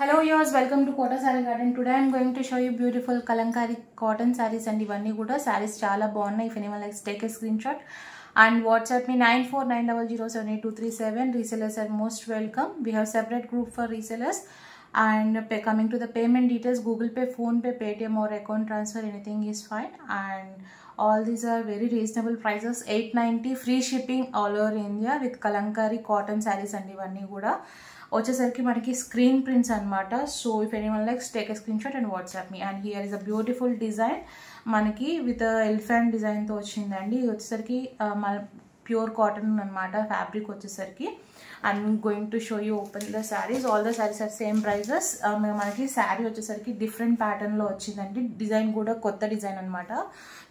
Hello viewers, welcome to Kota Saree Garden. Today I am going to show you beautiful Kalankari cotton sarees and ivanni kuda sarees chaala baagunnai. If anyone likes, take a screenshot and WhatsApp me 9490078237. Resellers are most welcome. We have separate group for resellers. And coming to the payment details, Google Pay, Phone Pay, Paytm or account transfer, anything is fine. And all these are very reasonable prices. 890 free shipping all over India with Kalankari cotton sarees and ivanni kuda వచ్చేసరికి మనకి screen prints అన్నమాట. So if anyone likes take a screen shot and WhatsApp me. And here is a beautiful design మనకి with elephant డిజైన్తో వచ్చిందండి. ఇది వచ్చేసరికి మన pure cotton అనమాట ఫ్యాబ్రిక్ వచ్చేసరికి. I'm going to show you open the saris. All the saris are same prices. మనకి శారీ వచ్చేసరికి డిఫరెంట్ ప్యాటర్న్లో వచ్చిందండి. డిజైన్ కూడా కొత్త డిజైన్ అనమాట.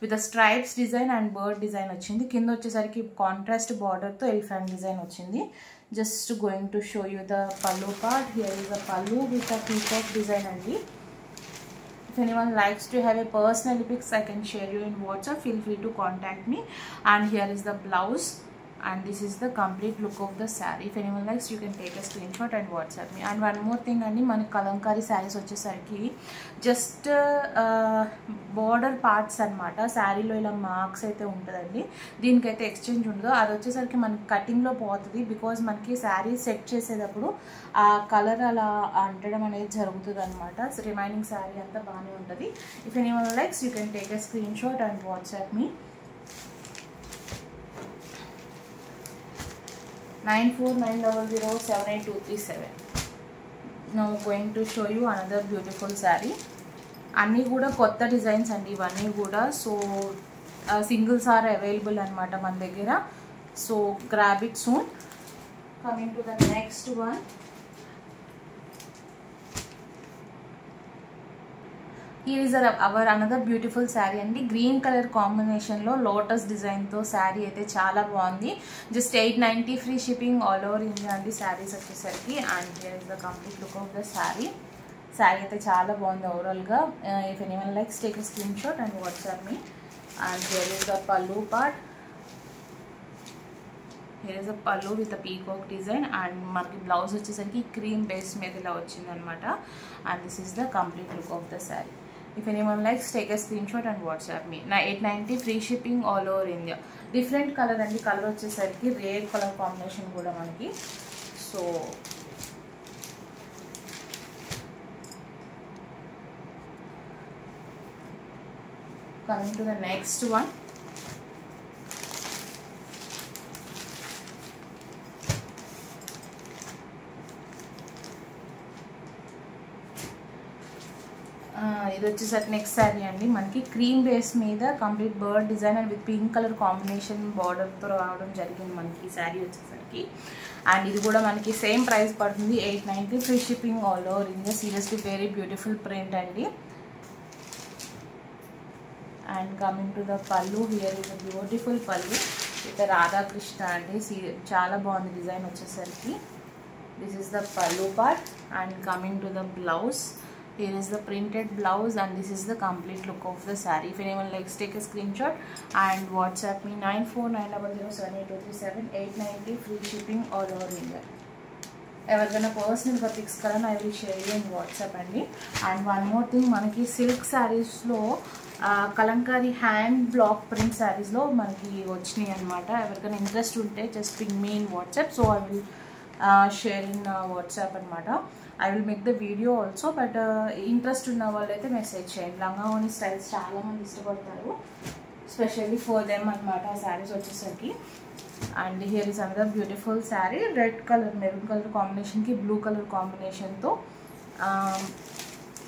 With stripes design and bird design వచ్చింది. కింద వచ్చేసరికి కాంట్రాస్ట్ బార్డర్తో ఎలిఫెంట్ డిజైన్ వచ్చింది. Just going to show you the pallu part. Here is a pallu with a peacock design only. If anyone likes to have a personal pics, I can share you in WhatsApp. Feel free to contact me. And here is the blouse. And this is the complete look of the saree. If anyone likes, you can take a screenshot and WhatsApp me. And one more thing andi, మన Kalamkari sarees వచ్చేసరికి just border parts అనమాట. శారీలో ఇలా marks అయితే ఉంటుందండి. దీనికైతే exchange ఉండదు. అది వచ్చేసరికి మనకి కటింగ్లో పోతుంది. బికాజ్ మనకి శారీ సెట్ చేసేటప్పుడు ఆ కలర్ అలా అంటడం అనేది జరుగుతుంది అనమాట. రిమైనింగ్ శారీ అంతా బాగానే ఉంటుంది. If anyone likes, you can take a screen shot and WhatsApp me. 9490078237. Now going to show you another beautiful saree. అన్నీ కూడా కొత్త డిజైన్స్ అండి ఇవన్నీ కూడా. సో సింగిల్స్ ఆర్ అవైలబుల్ అనమాట మన దగ్గర. So grab it soon. Coming to the next one. Here is our another beautiful saree అండి. గ్రీన్ కలర్ కాంబినేషన్లో లోటస్ డిజైన్తో శారీ అయితే చాలా బాగుంది. Just 890 free shipping all over India అండి శారీస్ వచ్చేసరికి. And here is the complete look of the sari. Sari అయితే చాలా బాగుంది ఓవరాల్గా. If anyone likes, take a screen shot and WhatsApp me. And here is the పల్లు పార్ట్. హియర్ ఇస్ ద పల్లు with the peacock design. And మనకి blouse వచ్చేసరికి cream base మీద ఇలా వచ్చింది అనమాట. And this is the complete look of the sari. If anyone likes, take a screenshot and WhatsApp me. 890 free shipping all over India. Different color and the color వచ్చేసరికి rare colour combination కూడా మనకి. So coming to the next one. ఇది వచ్చేసరికి next sari అండి. మనకి cream base మీద complete bird design and with pink colour combination బార్డర్తో రావడం జరిగింది మనకి ఈ శారీ వచ్చేసరికి. అండ్ ఇది కూడా మనకి సేమ్ ప్రైస్ పడుతుంది. 890 free shipping all over India. Seriously very beautiful print అండి. అండ్ కమింగ్ టు ద పల్లు. హియర్ ఇస్ అ బ్యూటిఫుల్ పల్లు విత్ రాధాకృష్ణ అండి. చాలా బాగుంది డిజైన్ వచ్చేసరికి. దిస్ ఈస్ ద పల్లు part. And coming to the blouse. Here is the printed blouse and this is the complete look of the saree. If anyone likes, take a screenshot and WhatsApp me 9490078237. 890 free shipping all over India. ఎవరికైనా పర్సనల్గా pics కదా I will share you in WhatsApp అండి. And one more thing, మనకి silk శారీస్లో Kalamkari hand black print శారీస్లో మనకి వచ్చినాయి అనమాట. ఎవరికైనా ఇంట్రెస్ట్ ఉంటే just ping me in WhatsApp. So I will share in WhatsApp అనమాట. I will make the video also. But interest ఉన్న వాళ్ళు అయితే మెసేజ్ చేయండి. లంగావోని స్టైల్స్ చాలామంది ఇష్టపడతారు, స్పెషల్లీ ఫర్ దెమ్ అనమాట ఆ శారీస్ వచ్చేసరికి. And here is another beautiful sari. Red colour maroon colour కాంబినేషన్కి బ్లూ కలర్ కాంబినేషన్తో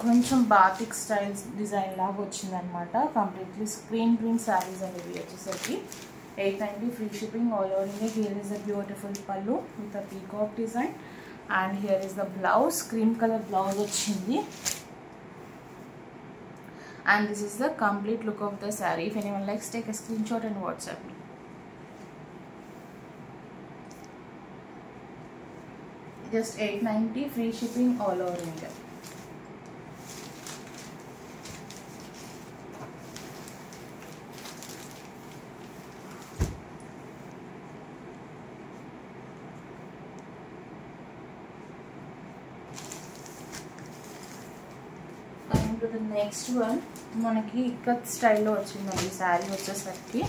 కొంచెం బాతిక్ స్టైల్స్ డిజైన్ లాగా వచ్చిందనమాట. కంప్లీట్లీ స్క్రీన్ ప్రింట్ శారీస్ అనేవి వచ్చేసరికి. 890 free shipping all over India. Here is a beautiful pallu with a peacock design. And here is the blouse. Cream color blouse వచ్చింది. And this is the complete look of the saree. If anyone likes, take a screenshot and WhatsApp me. Just 890 free shipping all over India. Coming to the next one, మనకి ఇక్కత్ స్టైల్లో వచ్చిందండి ఈ శారీ వచ్చేసరికి.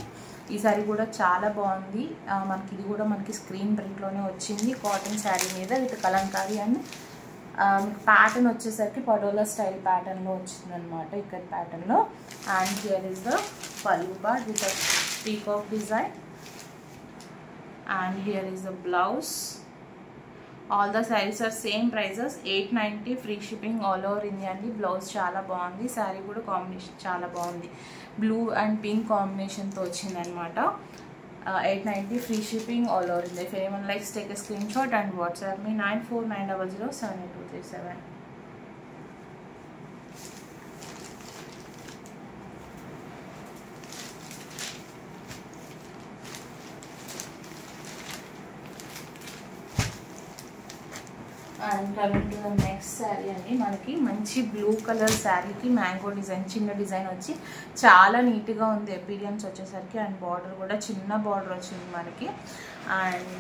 ఈ శారీ కూడా చాలా బాగుంది. మనకి ఇది కూడా మనకి స్క్రీన్ ప్రింట్లోనే వచ్చింది, కాటన్ శారీ మీద విత్ కలంకారీ. అండ్ మీకు ప్యాటర్న్ వచ్చేసరికి పడోలా స్టైల్ ప్యాటర్న్లో వచ్చింది అనమాట, ఇక్కత్ ప్యాటర్న్లో. అండ్ హియర్ ఇస్ ద పల్లు part with peacock design. And here is the blouse. All the sarees are same prices, 890 free shipping all over India అండి. బ్లౌజ్ చాలా బాగుంది, శారీ కూడా కాంబినేషన్ చాలా బాగుంది, బ్లూ అండ్ పింక్ కాంబినేషన్తో వచ్చింది అనమాట. 890 free shipping all over India. If anyone likes, take a screenshot and WhatsApp me 9490078237. And coming to the next sari అండి, మనకి మంచి బ్లూ కలర్ శారీకి మ్యాంగో డిజైన్, చిన్న డిజైన్ వచ్చి చాలా నీట్గా ఉంది ఎపీరియన్స్ వచ్చేసరికి. అండ్ బార్డర్ కూడా చిన్న బార్డర్ వచ్చింది మనకి. And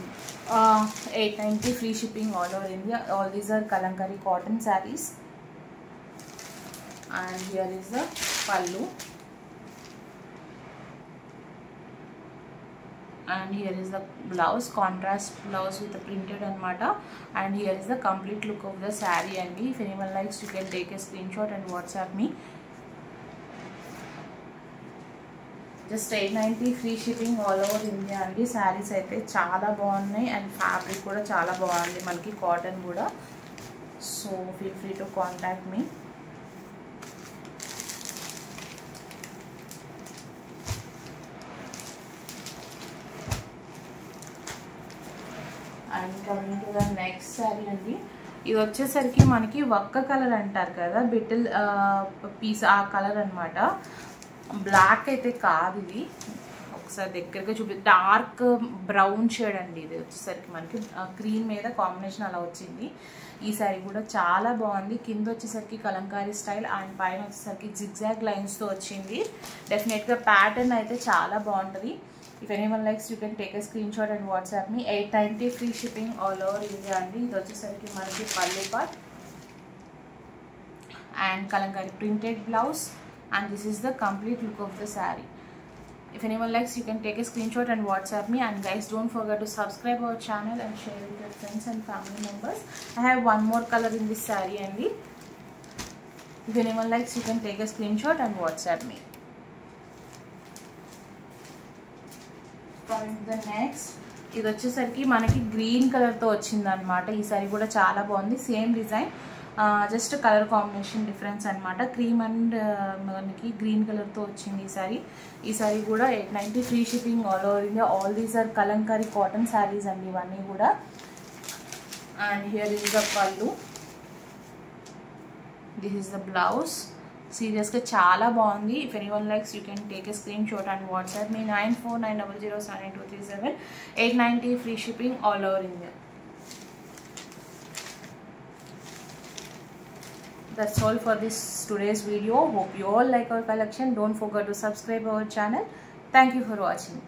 890 free shipping all over India. All these are Kalamkari cotton saris. And here is the pallu. And here is the blouse, contrast blouse with the printed anamata. And here is the complete look of the saree. And if anyone likes, you can take a screenshot and WhatsApp me. Just 890 free shipping all over India అండి. సారీస్ అయితే చాలా బాగున్నాయి and fabric కూడా చాలా బాగుంది మనకి, cotton కూడా. So feel free to contact me. And coming to the next sari అండి, ఇది వచ్చేసరికి మనకి వక్క కలర్ అంటారు కదా, బిటిల్ పీస్ ఆ కలర్ అనమాట. బ్లాక్ అయితే కాదు ఇది, ఒకసారి దగ్గరగా చూపి. డార్క్ బ్రౌన్ షేడ్ అండి ఇది వచ్చేసరికి మనకి, క్రీమ్ మీద కాంబినేషన్ అలా వచ్చింది. ఈ శారీ కూడా చాలా బాగుంది. కింద వచ్చేసరికి కలంకారీ స్టైల్ అండ్ పైన వచ్చేసరికి జిగ్జాగ్ లైన్స్తో వచ్చింది. డెఫినెట్గా ప్యాటర్న్ అయితే చాలా బాగుంటుంది. If anyone likes, you can take a screenshot and WhatsApp me. 890 free shipping all over India అండి. ఇది వచ్చేసరికి మనకి పల్లు part and Kalamkari printed blouse. And this is the complete look of the sari. If anyone likes, you can take a screenshot and WhatsApp me. And guys, don't forget to subscribe our channel and share with your friends and family members. I have one more color in this saree అండి. If anyone likes, you can take a screenshot and WhatsApp me. Coming to the next, ఇది వచ్చేసరికి మనకి green కలర్తో వచ్చింది అనమాట. ఈ సారీ కూడా చాలా బాగుంది, same design, just colour combination difference అనమాట. క్రీమ్ అండ్ మనకి గ్రీన్ కలర్తో వచ్చింది ఈ సారీ కూడా. 890 free shipping all over India. All these are Kalamkari cotton saris అండి ఇవన్నీ కూడా. And here is the pallu, this is the blouse. సీరియస్గా చాలా బాగుంది. If anyone likes, you can take a screen shot and WhatsApp me 9490078237. 890 free shipping all over India. That's all for this today's video. Hope you all like our collection. Don't forget to subscribe our channel. Thank you for watching.